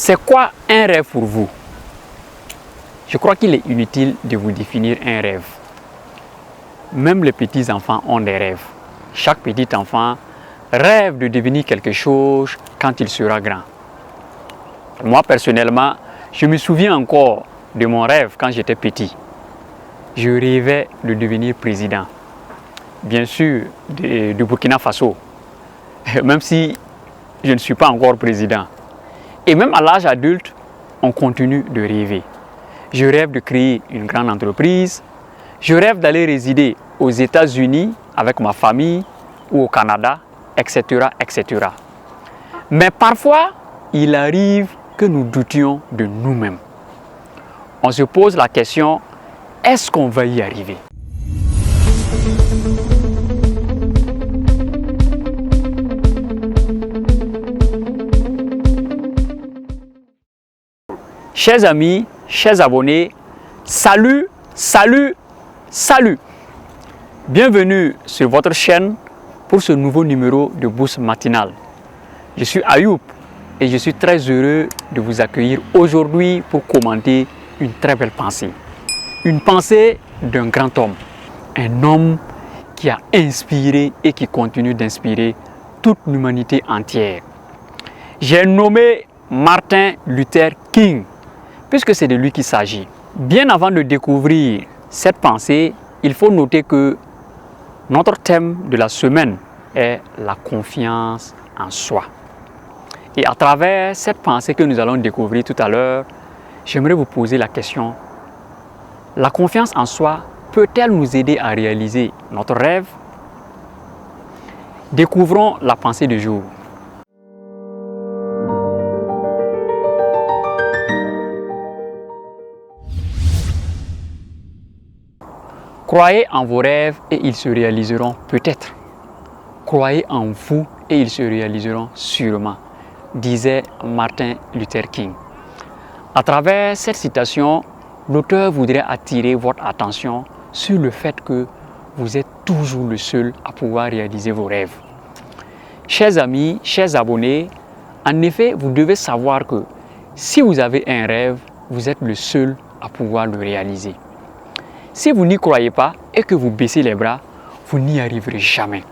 C'est quoi un rêve pour vous? Je crois qu'il est inutile de vous définir un rêve. Même les petits enfants ont des rêves. Chaque petit enfant rêve de devenir quelque chose quand il sera grand. Moi personnellement, je me souviens encore de mon rêve quand j'étais petit. Je rêvais de devenir président. Bien sûr, du Burkina Faso. Même si je ne suis pas encore président. Et même à l'âge adulte, on continue de rêver. Je rêve de créer une grande entreprise. Je rêve d'aller résider aux États-Unis avec ma famille ou au Canada, etc., etc. Mais parfois, il arrive que nous doutions de nous-mêmes. On se pose la question, est-ce qu'on va y arriver? Chers amis, chers abonnés, salut, salut, salut! Bienvenue sur votre chaîne pour ce nouveau numéro de Boost Matinal. Je suis Ayoub et je suis très heureux de vous accueillir aujourd'hui pour commenter une très belle pensée. Une pensée d'un grand homme, un homme qui a inspiré et qui continue d'inspirer toute l'humanité entière. J'ai nommé Martin Luther King, puisque c'est de lui qu'il s'agit. Bien avant de découvrir cette pensée, il faut noter que notre thème de la semaine est la confiance en soi. Et à travers cette pensée que nous allons découvrir tout à l'heure, j'aimerais vous poser la question, la confiance en soi peut-elle nous aider à réaliser notre rêve? Découvrons la pensée du jour. Croyez en vos rêves et ils se réaliseront peut-être. Croyez en vous et ils se réaliseront sûrement, disait Martin Luther King. À travers cette citation, l'auteur voudrait attirer votre attention sur le fait que vous êtes toujours le seul à pouvoir réaliser vos rêves. Chers amis, chers abonnés, en effet, vous devez savoir que si vous avez un rêve, vous êtes le seul à pouvoir le réaliser. Si vous n'y croyez pas et que vous baissez les bras, vous n'y arriverez jamais.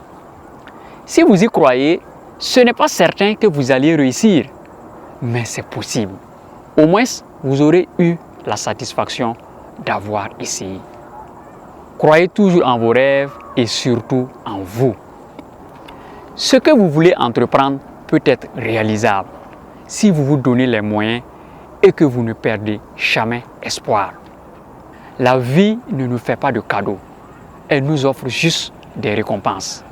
Si vous y croyez, ce n'est pas certain que vous alliez réussir, mais c'est possible. Au moins, vous aurez eu la satisfaction d'avoir essayé. Croyez toujours en vos rêves et surtout en vous. Ce que vous voulez entreprendre peut être réalisable si vous vous donnez les moyens et que vous ne perdez jamais espoir. La vie ne nous fait pas de cadeaux, elle nous offre juste des récompenses.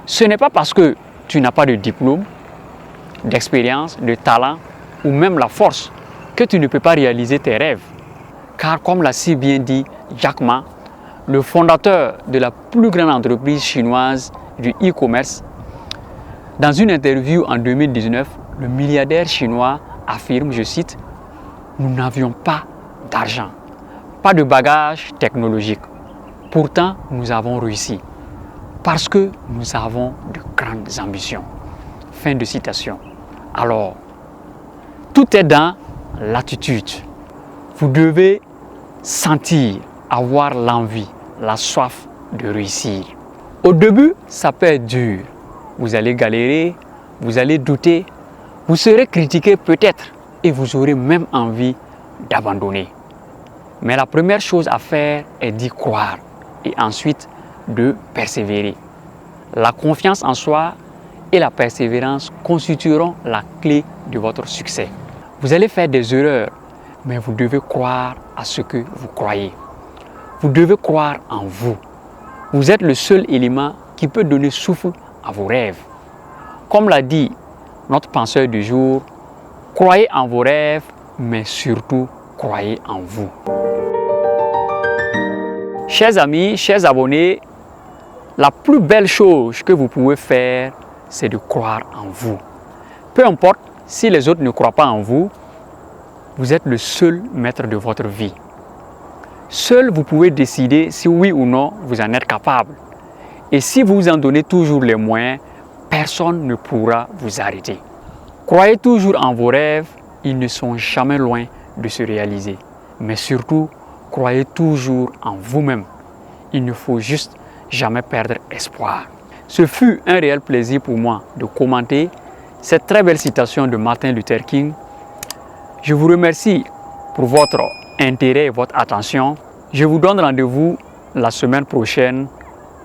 Ce n'est pas parce que tu n'as pas de diplôme, d'expérience, de talent ou même la force que tu ne peux pas réaliser tes rêves. Car comme l'a si bien dit Jack Ma, le fondateur de la plus grande entreprise chinoise du e-commerce, dans une interview en 2019, le milliardaire chinois affirme, je cite, « Nous n'avions pas d'argent. Pas de bagages technologiques. Pourtant, nous avons réussi parce que nous avons de grandes ambitions. » Fin de citation. Alors, tout est dans l'attitude. Vous devez sentir, avoir l'envie, la soif de réussir. Au début, ça peut être dur. Vous allez galérer, vous allez douter, vous serez critiqué peut-être et vous aurez même envie d'abandonner. Mais la première chose à faire est d'y croire et ensuite de persévérer. La confiance en soi et la persévérance constitueront la clé de votre succès. Vous allez faire des erreurs, mais vous devez croire à ce que vous croyez. Vous devez croire en vous. Vous êtes le seul élément qui peut donner souffle à vos rêves. Comme l'a dit notre penseur du jour, croyez en vos rêves, mais surtout croyez en vous. Chers amis, chers abonnés, la plus belle chose que vous pouvez faire, c'est de croire en vous. Peu importe si les autres ne croient pas en vous, vous êtes le seul maître de votre vie. Seul vous pouvez décider si oui ou non vous en êtes capable. Et si vous en donnez toujours les moyens, personne ne pourra vous arrêter. Croyez toujours en vos rêves, ils ne sont jamais loin de se réaliser. Mais surtout, croyez toujours en vous-même. Il ne faut juste jamais perdre espoir. Ce fut un réel plaisir pour moi de commenter cette très belle citation de Martin Luther King. Je vous remercie pour votre intérêt et votre attention. Je vous donne rendez-vous la semaine prochaine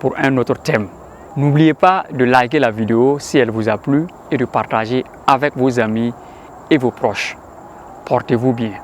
pour un autre thème. N'oubliez pas de liker la vidéo si elle vous a plu et de partager avec vos amis et vos proches. Portez-vous bien.